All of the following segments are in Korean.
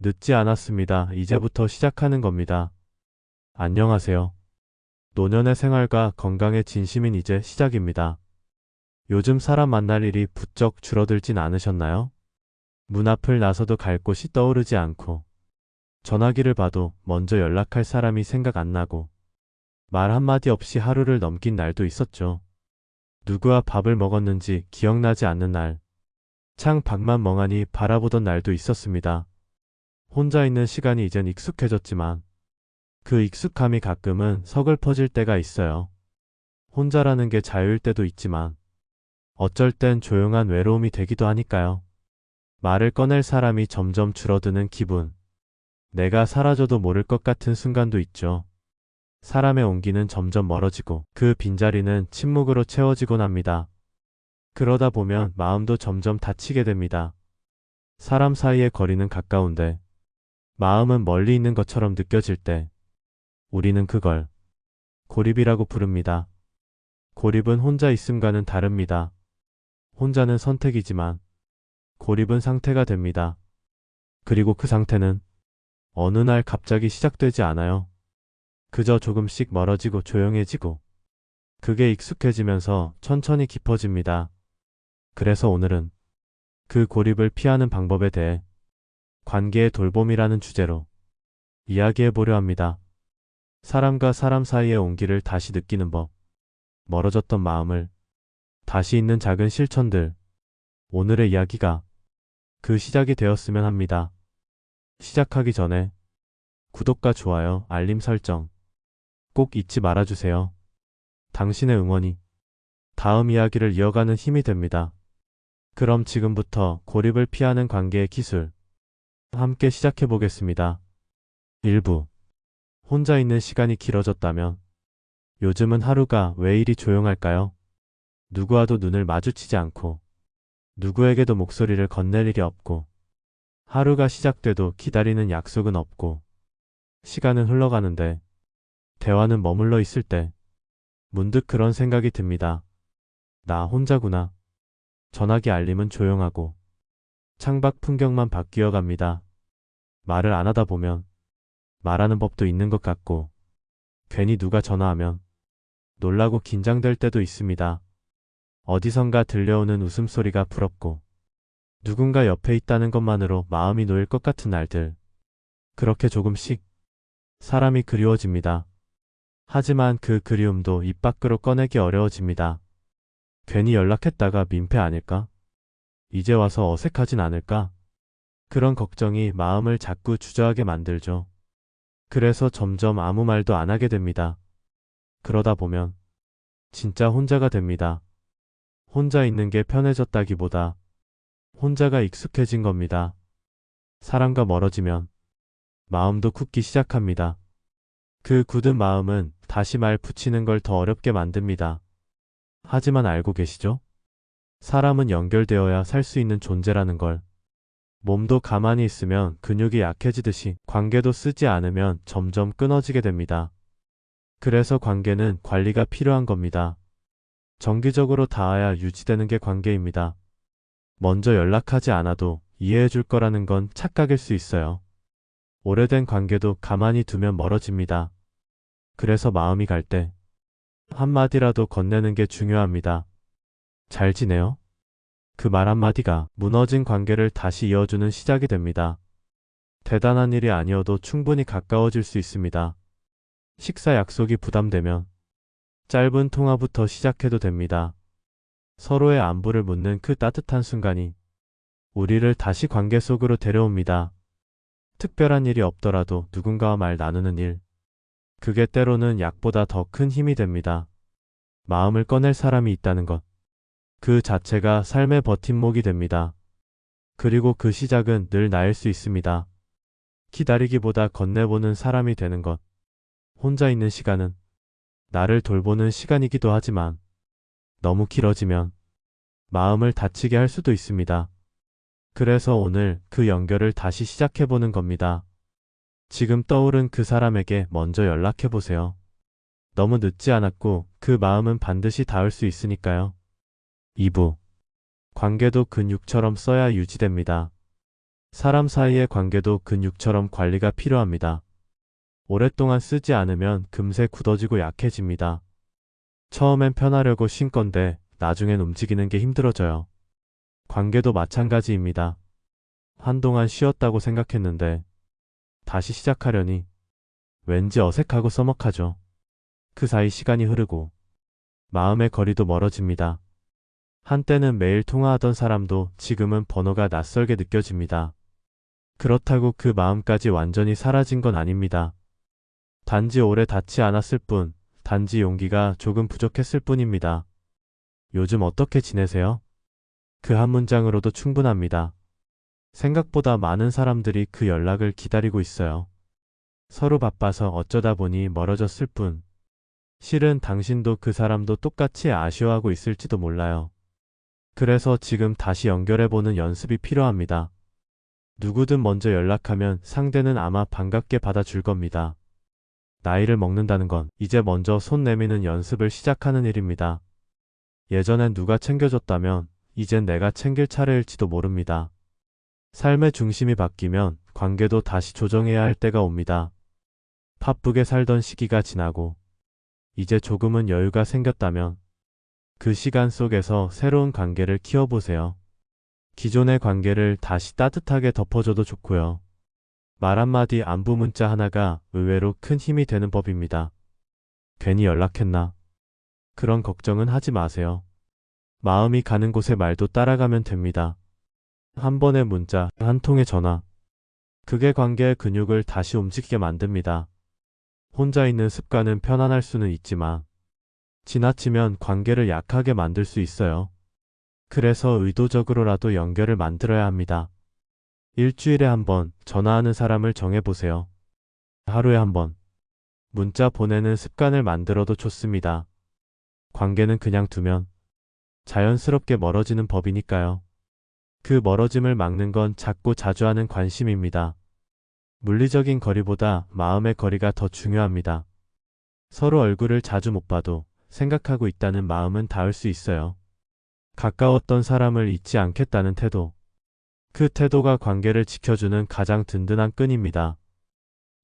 늦지 않았습니다. 이제부터 시작하는 겁니다. 안녕하세요. 노년의 생활과 건강에 진심인 이제 시작입니다. 요즘 사람 만날 일이 부쩍 줄어들진 않으셨나요? 문 앞을 나서도 갈 곳이 떠오르지 않고, 전화기를 봐도 먼저 연락할 사람이 생각 안 나고, 말 한마디 없이 하루를 넘긴 날도 있었죠. 누구와 밥을 먹었는지 기억나지 않는 날, 창 밖만 멍하니 바라보던 날도 있었습니다. 혼자 있는 시간이 이젠 익숙해졌지만, 그 익숙함이 가끔은 서글퍼질 때가 있어요. 혼자라는 게 자유일 때도 있지만, 어쩔 땐 조용한 외로움이 되기도 하니까요. 말을 꺼낼 사람이 점점 줄어드는 기분. 내가 사라져도 모를 것 같은 순간도 있죠. 사람의 온기는 점점 멀어지고 그 빈자리는 침묵으로 채워지곤 합니다. 그러다 보면 마음도 점점 다치게 됩니다. 사람 사이의 거리는 가까운데 마음은 멀리 있는 것처럼 느껴질 때 우리는 그걸 고립이라고 부릅니다. 고립은 혼자 있음과는 다릅니다. 혼자는 선택이지만 고립은 상태가 됩니다. 그리고 그 상태는 어느 날 갑자기 시작되지 않아요. 그저 조금씩 멀어지고 조용해지고 그게 익숙해지면서 천천히 깊어집니다. 그래서 오늘은 그 고립을 피하는 방법에 대해 관계의 돌봄이라는 주제로 이야기해 보려 합니다. 사람과 사람 사이의 온기를 다시 느끼는 법, 멀어졌던 마음을 다시 잇는 작은 실천들, 오늘의 이야기가 그 시작이 되었으면 합니다. 시작하기 전에 구독과 좋아요, 알림 설정 꼭 잊지 말아주세요. 당신의 응원이 다음 이야기를 이어가는 힘이 됩니다. 그럼 지금부터 고립을 피하는 관계의 기술 함께 시작해 보겠습니다. 1부. 혼자 있는 시간이 길어졌다면 요즘은 하루가 왜 이리 조용할까요? 누구와도 눈을 마주치지 않고 누구에게도 목소리를 건넬 일이 없고 하루가 시작돼도 기다리는 약속은 없고 시간은 흘러가는데 대화는 머물러 있을 때 문득 그런 생각이 듭니다. 나 혼자구나. 전화기 알림은 조용하고 창밖 풍경만 바뀌어 갑니다. 말을 안 하다 보면 말하는 법도 있는 것 같고 괜히 누가 전화하면 놀라고 긴장될 때도 있습니다. 어디선가 들려오는 웃음소리가 부럽고 누군가 옆에 있다는 것만으로 마음이 놓일 것 같은 날들. 그렇게 조금씩 사람이 그리워집니다. 하지만 그 그리움도 입 밖으로 꺼내기 어려워집니다. 괜히 연락했다가 민폐 아닐까? 이제 와서 어색하진 않을까? 그런 걱정이 마음을 자꾸 주저하게 만들죠. 그래서 점점 아무 말도 안 하게 됩니다. 그러다 보면 진짜 혼자가 됩니다. 혼자 있는 게 편해졌다기보다 혼자가 익숙해진 겁니다. 사람과 멀어지면 마음도 굳기 시작합니다. 그 굳은 마음은 다시 말 붙이는 걸 더 어렵게 만듭니다. 하지만 알고 계시죠? 사람은 연결되어야 살 수 있는 존재라는 걸. 몸도 가만히 있으면 근육이 약해지듯이 관계도 쓰지 않으면 점점 끊어지게 됩니다. 그래서 관계는 관리가 필요한 겁니다. 정기적으로 닿아야 유지되는 게 관계입니다. 먼저 연락하지 않아도 이해해 줄 거라는 건 착각일 수 있어요. 오래된 관계도 가만히 두면 멀어집니다. 그래서 마음이 갈 때 한마디라도 건네는 게 중요합니다. 잘 지내요? 그 말 한마디가 무너진 관계를 다시 이어주는 시작이 됩니다. 대단한 일이 아니어도 충분히 가까워질 수 있습니다. 식사 약속이 부담되면 짧은 통화부터 시작해도 됩니다. 서로의 안부를 묻는 그 따뜻한 순간이 우리를 다시 관계 속으로 데려옵니다. 특별한 일이 없더라도 누군가와 말 나누는 일. 그게 때로는 약보다 더 큰 힘이 됩니다. 마음을 꺼낼 사람이 있다는 것. 그 자체가 삶의 버팀목이 됩니다. 그리고 그 시작은 늘 나일 수 있습니다. 기다리기보다 건네보는 사람이 되는 것. 혼자 있는 시간은 나를 돌보는 시간이기도 하지만 너무 길어지면 마음을 다치게 할 수도 있습니다. 그래서 오늘 그 연결을 다시 시작해보는 겁니다. 지금 떠오른 그 사람에게 먼저 연락해보세요. 너무 늦지 않았고 그 마음은 반드시 닿을 수 있으니까요. 2부. 관계도 근육처럼 써야 유지됩니다. 사람 사이의 관계도 근육처럼 관리가 필요합니다. 오랫동안 쓰지 않으면 금세 굳어지고 약해집니다. 처음엔 편하려고 쉰 건데 나중엔 움직이는 게 힘들어져요. 관계도 마찬가지입니다. 한동안 쉬었다고 생각했는데 다시 시작하려니 왠지 어색하고 서먹하죠. 그 사이 시간이 흐르고 마음의 거리도 멀어집니다. 한때는 매일 통화하던 사람도 지금은 번호가 낯설게 느껴집니다. 그렇다고 그 마음까지 완전히 사라진 건 아닙니다. 단지 오래 닿지 않았을 뿐, 단지 용기가 조금 부족했을 뿐입니다. 요즘 어떻게 지내세요? 그 한 문장으로도 충분합니다. 생각보다 많은 사람들이 그 연락을 기다리고 있어요. 서로 바빠서 어쩌다 보니 멀어졌을 뿐. 실은 당신도 그 사람도 똑같이 아쉬워하고 있을지도 몰라요. 그래서 지금 다시 연결해보는 연습이 필요합니다. 누구든 먼저 연락하면 상대는 아마 반갑게 받아줄 겁니다. 나이를 먹는다는 건 이제 먼저 손 내미는 연습을 시작하는 일입니다. 예전엔 누가 챙겨줬다면 이젠 내가 챙길 차례일지도 모릅니다. 삶의 중심이 바뀌면 관계도 다시 조정해야 할 때가 옵니다. 바쁘게 살던 시기가 지나고 이제 조금은 여유가 생겼다면 그 시간 속에서 새로운 관계를 키워보세요. 기존의 관계를 다시 따뜻하게 덮어줘도 좋고요. 말 한마디 안부 문자 하나가 의외로 큰 힘이 되는 법입니다. 괜히 연락했나? 그런 걱정은 하지 마세요. 마음이 가는 곳에 말도 따라가면 됩니다. 한 번의 문자, 한 통의 전화. 그게 관계의 근육을 다시 움직이게 만듭니다. 혼자 있는 습관은 편안할 수는 있지만 지나치면 관계를 약하게 만들 수 있어요. 그래서 의도적으로라도 연결을 만들어야 합니다. 일주일에 한 번 전화하는 사람을 정해보세요. 하루에 한 번 문자 보내는 습관을 만들어도 좋습니다. 관계는 그냥 두면 자연스럽게 멀어지는 법이니까요. 그 멀어짐을 막는 건 작고 자주 하는 관심입니다. 물리적인 거리보다 마음의 거리가 더 중요합니다. 서로 얼굴을 자주 못 봐도 생각하고 있다는 마음은 닿을 수 있어요. 가까웠던 사람을 잊지 않겠다는 태도. 그 태도가 관계를 지켜주는 가장 든든한 끈입니다.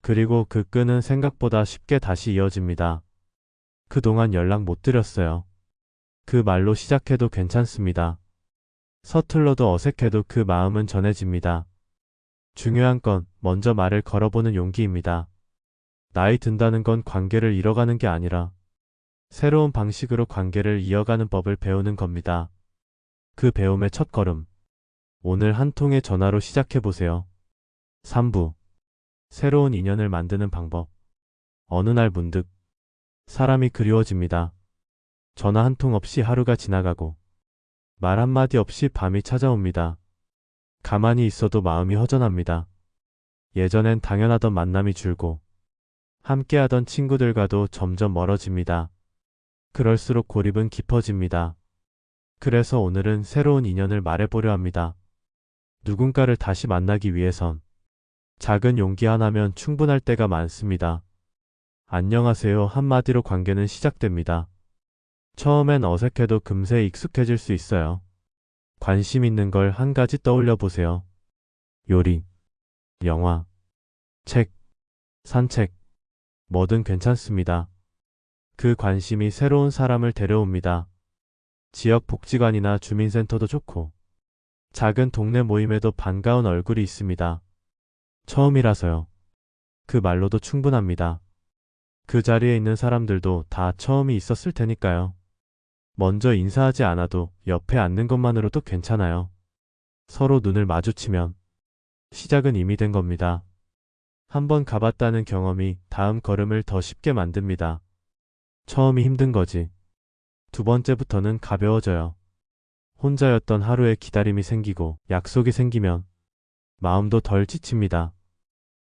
그리고 그 끈은 생각보다 쉽게 다시 이어집니다. 그동안 연락 못 드렸어요. 그 말로 시작해도 괜찮습니다. 서툴러도 어색해도 그 마음은 전해집니다. 중요한 건 먼저 말을 걸어보는 용기입니다. 나이 든다는 건 관계를 잃어가는 게 아니라 새로운 방식으로 관계를 이어가는 법을 배우는 겁니다. 그 배움의 첫 걸음. 오늘 한 통의 전화로 시작해보세요. 3부. 새로운 인연을 만드는 방법. 어느 날 문득 사람이 그리워집니다. 전화 한 통 없이 하루가 지나가고 말 한마디 없이 밤이 찾아옵니다. 가만히 있어도 마음이 허전합니다. 예전엔 당연하던 만남이 줄고 함께하던 친구들과도 점점 멀어집니다. 그럴수록 고립은 깊어집니다. 그래서 오늘은 새로운 인연을 말해보려 합니다. 누군가를 다시 만나기 위해선 작은 용기 하나면 충분할 때가 많습니다. 안녕하세요 한마디로 관계는 시작됩니다. 처음엔 어색해도 금세 익숙해질 수 있어요. 관심 있는 걸 한 가지 떠올려 보세요. 요리, 영화, 책, 산책, 뭐든 괜찮습니다. 그 관심이 새로운 사람을 데려옵니다. 지역 복지관이나 주민센터도 좋고 작은 동네 모임에도 반가운 얼굴이 있습니다. 처음이라서요. 그 말로도 충분합니다. 그 자리에 있는 사람들도 다 처음이 있었을 테니까요. 먼저 인사하지 않아도 옆에 앉는 것만으로도 괜찮아요. 서로 눈을 마주치면 시작은 이미 된 겁니다. 한번 가봤다는 경험이 다음 걸음을 더 쉽게 만듭니다. 처음이 힘든 거지. 두 번째부터는 가벼워져요. 혼자였던 하루에 기다림이 생기고 약속이 생기면 마음도 덜 지칩니다.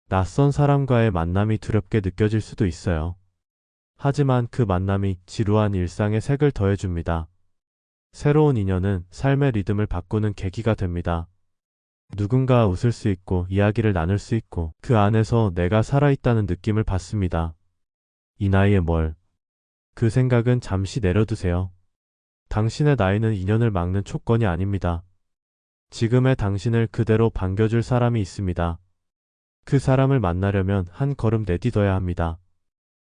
낯선 사람과의 만남이 두렵게 느껴질 수도 있어요. 하지만 그 만남이 지루한 일상에 색을 더해줍니다. 새로운 인연은 삶의 리듬을 바꾸는 계기가 됩니다. 누군가와 웃을 수 있고 이야기를 나눌 수 있고 그 안에서 내가 살아있다는 느낌을 받습니다. 이 나이에 뭘? 그 생각은 잠시 내려두세요. 당신의 나이는 인연을 막는 촉건이 아닙니다. 지금의 당신을 그대로 반겨줄 사람이 있습니다. 그 사람을 만나려면 한 걸음 내딛어야 합니다.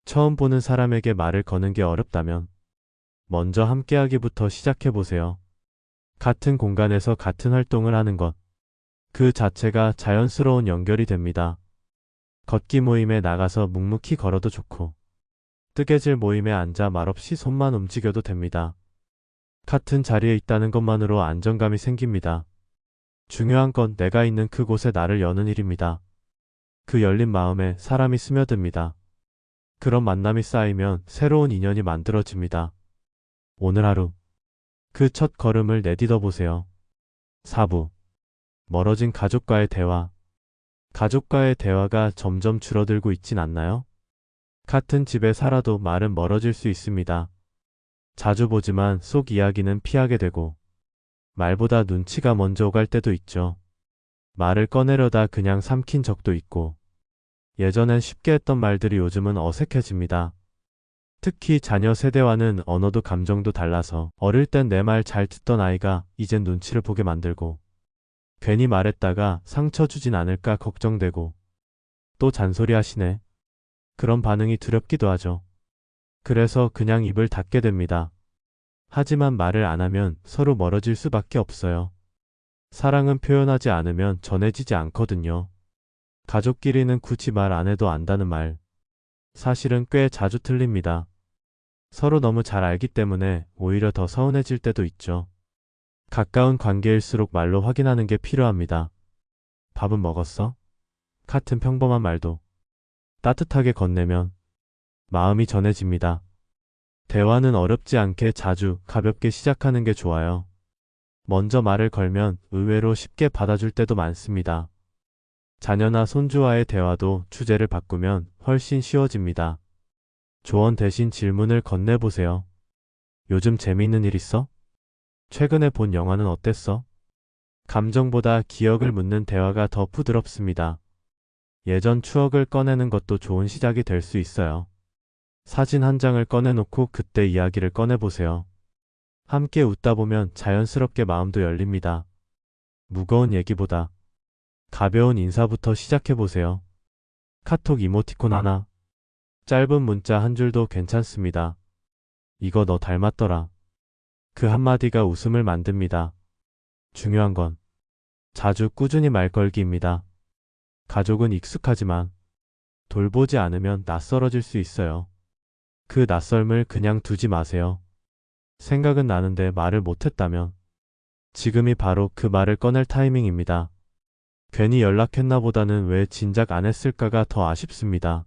처음 보는 사람에게 말을 거는 게 어렵다면 먼저 함께하기부터 시작해보세요. 같은 공간에서 같은 활동을 하는 것. 그 자체가 자연스러운 연결이 됩니다. 걷기 모임에 나가서 묵묵히 걸어도 좋고, 뜨개질 모임에 앉아 말없이 손만 움직여도 됩니다. 같은 자리에 있다는 것만으로 안정감이 생깁니다. 중요한 건 내가 있는 그곳에 나를 여는 일입니다. 그 열린 마음에 사람이 스며듭니다. 그런 만남이 쌓이면 새로운 인연이 만들어집니다. 오늘 하루 그 첫 걸음을 내딛어 보세요. 4부. 멀어진 가족과의 대화. 가족과의 대화가 점점 줄어들고 있진 않나요? 같은 집에 살아도 말은 멀어질 수 있습니다. 자주 보지만 속 이야기는 피하게 되고 말보다 눈치가 먼저 오갈 때도 있죠. 말을 꺼내려다 그냥 삼킨 적도 있고 예전엔 쉽게 했던 말들이 요즘은 어색해집니다. 특히 자녀 세대와는 언어도 감정도 달라서 어릴 땐 내 말 잘 듣던 아이가 이젠 눈치를 보게 만들고 괜히 말했다가 상처 주진 않을까 걱정되고 또 잔소리 하시네. 그런 반응이 두렵기도 하죠. 그래서 그냥 입을 닫게 됩니다. 하지만 말을 안 하면 서로 멀어질 수밖에 없어요. 사랑은 표현하지 않으면 전해지지 않거든요. 가족끼리는 굳이 말 안 해도 안다는 말. 사실은 꽤 자주 틀립니다. 서로 너무 잘 알기 때문에 오히려 더 서운해질 때도 있죠. 가까운 관계일수록 말로 확인하는 게 필요합니다. 밥은 먹었어? 같은 평범한 말도 따뜻하게 건네면 마음이 전해집니다. 대화는 어렵지 않게 자주 가볍게 시작하는 게 좋아요. 먼저 말을 걸면 의외로 쉽게 받아줄 때도 많습니다. 자녀나 손주와의 대화도 주제를 바꾸면 훨씬 쉬워집니다. 조언 대신 질문을 건네보세요. 요즘 재미있는 일 있어? 최근에 본 영화는 어땠어? 감정보다 기억을 묻는 대화가 더 부드럽습니다. 예전 추억을 꺼내는 것도 좋은 시작이 될 수 있어요. 사진 한 장을 꺼내놓고 그때 이야기를 꺼내보세요. 함께 웃다 보면 자연스럽게 마음도 열립니다. 무거운 얘기보다 가벼운 인사부터 시작해보세요. 카톡 이모티콘 하나, 짧은 문자 한 줄도 괜찮습니다. 이거 너 닮았더라. 그 한마디가 웃음을 만듭니다. 중요한 건 자주 꾸준히 말 걸기입니다. 가족은 익숙하지만 돌보지 않으면 낯설어질 수 있어요. 그 낯설음을 그냥 두지 마세요. 생각은 나는데 말을 못했다면 지금이 바로 그 말을 꺼낼 타이밍입니다. 괜히 연락했나 보다는 왜 진작 안 했을까가 더 아쉽습니다.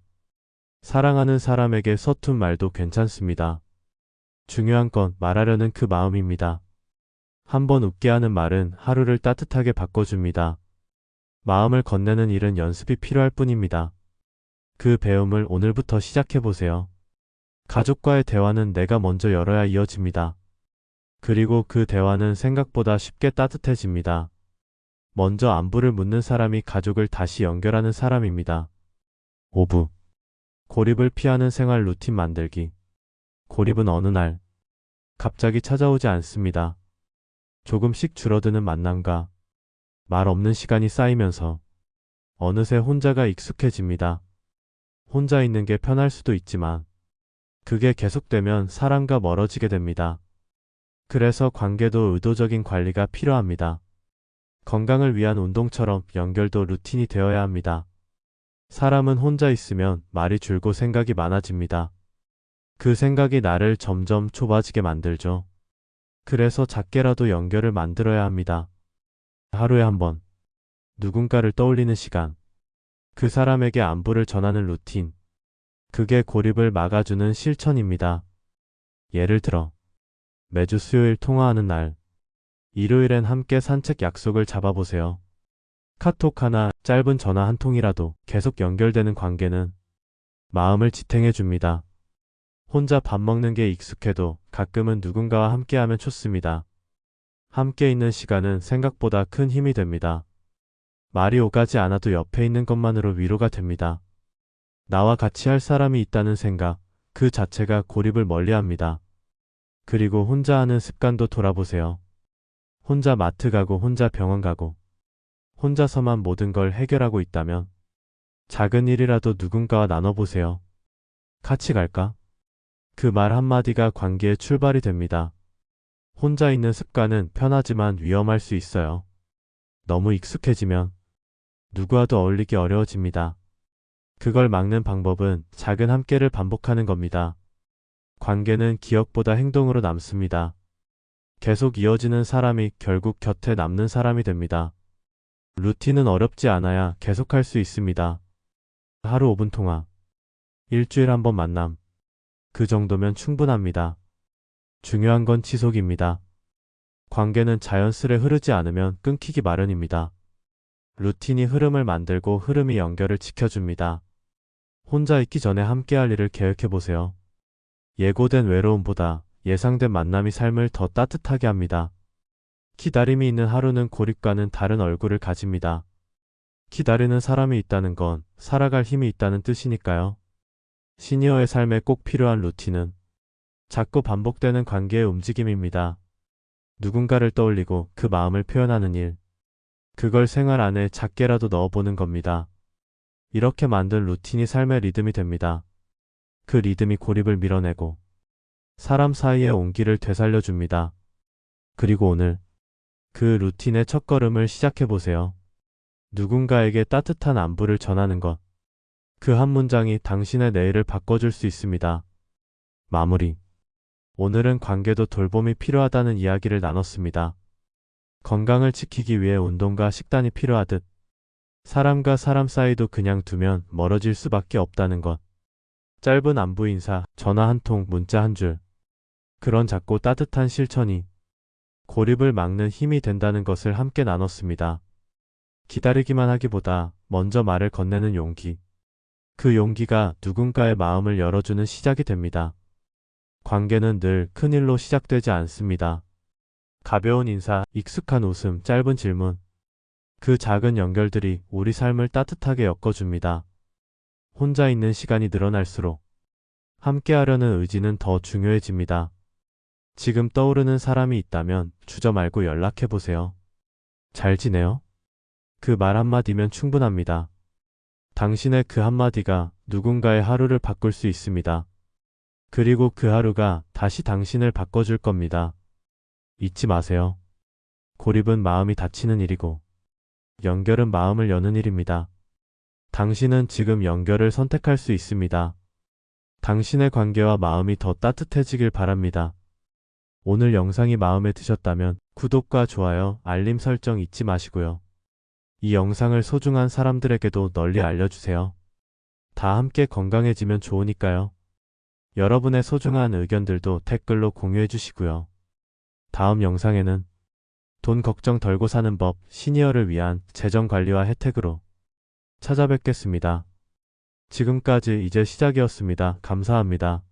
사랑하는 사람에게 서툰 말도 괜찮습니다. 중요한 건 말하려는 그 마음입니다. 한번 웃게 하는 말은 하루를 따뜻하게 바꿔줍니다. 마음을 건네는 일은 연습이 필요할 뿐입니다. 그 배움을 오늘부터 시작해보세요. 가족과의 대화는 내가 먼저 열어야 이어집니다. 그리고 그 대화는 생각보다 쉽게 따뜻해집니다. 먼저 안부를 묻는 사람이 가족을 다시 연결하는 사람입니다. 5부. 고립을 피하는 생활 루틴 만들기. 고립은 어느 날 갑자기 찾아오지 않습니다. 조금씩 줄어드는 만남과 말 없는 시간이 쌓이면서 어느새 혼자가 익숙해집니다. 혼자 있는 게 편할 수도 있지만 그게 계속되면 사람과 멀어지게 됩니다. 그래서 관계도 의도적인 관리가 필요합니다. 건강을 위한 운동처럼 연결도 루틴이 되어야 합니다. 사람은 혼자 있으면 말이 줄고 생각이 많아집니다. 그 생각이 나를 점점 좁아지게 만들죠. 그래서 작게라도 연결을 만들어야 합니다. 하루에 한 번, 누군가를 떠올리는 시간, 그 사람에게 안부를 전하는 루틴, 그게 고립을 막아주는 실천입니다. 예를 들어, 매주 수요일 통화하는 날, 일요일엔 함께 산책 약속을 잡아보세요. 카톡 하나, 짧은 전화 한 통이라도 계속 연결되는 관계는 마음을 지탱해줍니다. 혼자 밥 먹는 게 익숙해도 가끔은 누군가와 함께하면 좋습니다. 함께 있는 시간은 생각보다 큰 힘이 됩니다. 말이 오가지 않아도 옆에 있는 것만으로 위로가 됩니다. 나와 같이 할 사람이 있다는 생각, 그 자체가 고립을 멀리합니다. 그리고 혼자 하는 습관도 돌아보세요. 혼자 마트 가고 혼자 병원 가고 혼자서만 모든 걸 해결하고 있다면 작은 일이라도 누군가와 나눠보세요. 같이 갈까? 그 말 한마디가 관계의 출발이 됩니다. 혼자 있는 습관은 편하지만 위험할 수 있어요. 너무 익숙해지면 누구와도 어울리기 어려워집니다. 그걸 막는 방법은 작은 함께를 반복하는 겁니다. 관계는 기억보다 행동으로 남습니다. 계속 이어지는 사람이 결국 곁에 남는 사람이 됩니다. 루틴은 어렵지 않아야 계속할 수 있습니다. 하루 5분 통화, 일주일에 한 번 만남. 그 정도면 충분합니다. 중요한 건 지속입니다. 관계는 자연스레 흐르지 않으면 끊기기 마련입니다. 루틴이 흐름을 만들고 흐름이 연결을 지켜줍니다. 혼자 있기 전에 함께할 일을 계획해보세요. 예고된 외로움보다 예상된 만남이 삶을 더 따뜻하게 합니다. 기다림이 있는 하루는 고립과는 다른 얼굴을 가집니다. 기다리는 사람이 있다는 건 살아갈 힘이 있다는 뜻이니까요. 시니어의 삶에 꼭 필요한 루틴은 자꾸 반복되는 관계의 움직임입니다. 누군가를 떠올리고 그 마음을 표현하는 일. 그걸 생활 안에 작게라도 넣어보는 겁니다. 이렇게 만든 루틴이 삶의 리듬이 됩니다. 그 리듬이 고립을 밀어내고 사람 사이의 온기를 되살려줍니다. 그리고 오늘 그 루틴의 첫걸음을 시작해보세요. 누군가에게 따뜻한 안부를 전하는 것. 그 한 문장이 당신의 내일을 바꿔줄 수 있습니다. 마무리. 오늘은 관계도 돌봄이 필요하다는 이야기를 나눴습니다. 건강을 지키기 위해 운동과 식단이 필요하듯 사람과 사람 사이도 그냥 두면 멀어질 수밖에 없다는 것. 짧은 안부 인사, 전화 한 통, 문자 한 줄. 그런 작고 따뜻한 실천이 고립을 막는 힘이 된다는 것을 함께 나눴습니다. 기다리기만 하기보다 먼저 말을 건네는 용기. 그 용기가 누군가의 마음을 열어주는 시작이 됩니다. 관계는 늘 큰일로 시작되지 않습니다. 가벼운 인사, 익숙한 웃음, 짧은 질문. 그 작은 연결들이 우리 삶을 따뜻하게 엮어줍니다. 혼자 있는 시간이 늘어날수록 함께하려는 의지는 더 중요해집니다. 지금 떠오르는 사람이 있다면 주저 말고 연락해보세요. 잘 지내요? 그 말 한마디면 충분합니다. 당신의 그 한마디가 누군가의 하루를 바꿀 수 있습니다. 그리고 그 하루가 다시 당신을 바꿔줄 겁니다. 잊지 마세요. 고립은 마음이 다치는 일이고 연결은 마음을 여는 일입니다. 당신은 지금 연결을 선택할 수 있습니다. 당신의 관계와 마음이 더 따뜻해지길 바랍니다. 오늘 영상이 마음에 드셨다면 구독과 좋아요, 알림 설정 잊지 마시고요. 이 영상을 소중한 사람들에게도 널리 알려주세요. 다 함께 건강해지면 좋으니까요. 여러분의 소중한 의견들도 댓글로 공유해 주시고요. 다음 영상에는 돈 걱정 덜고 사는 법, 시니어를 위한 재정 관리와 혜택으로 찾아뵙겠습니다. 지금까지 이제 시작이었습니다. 감사합니다.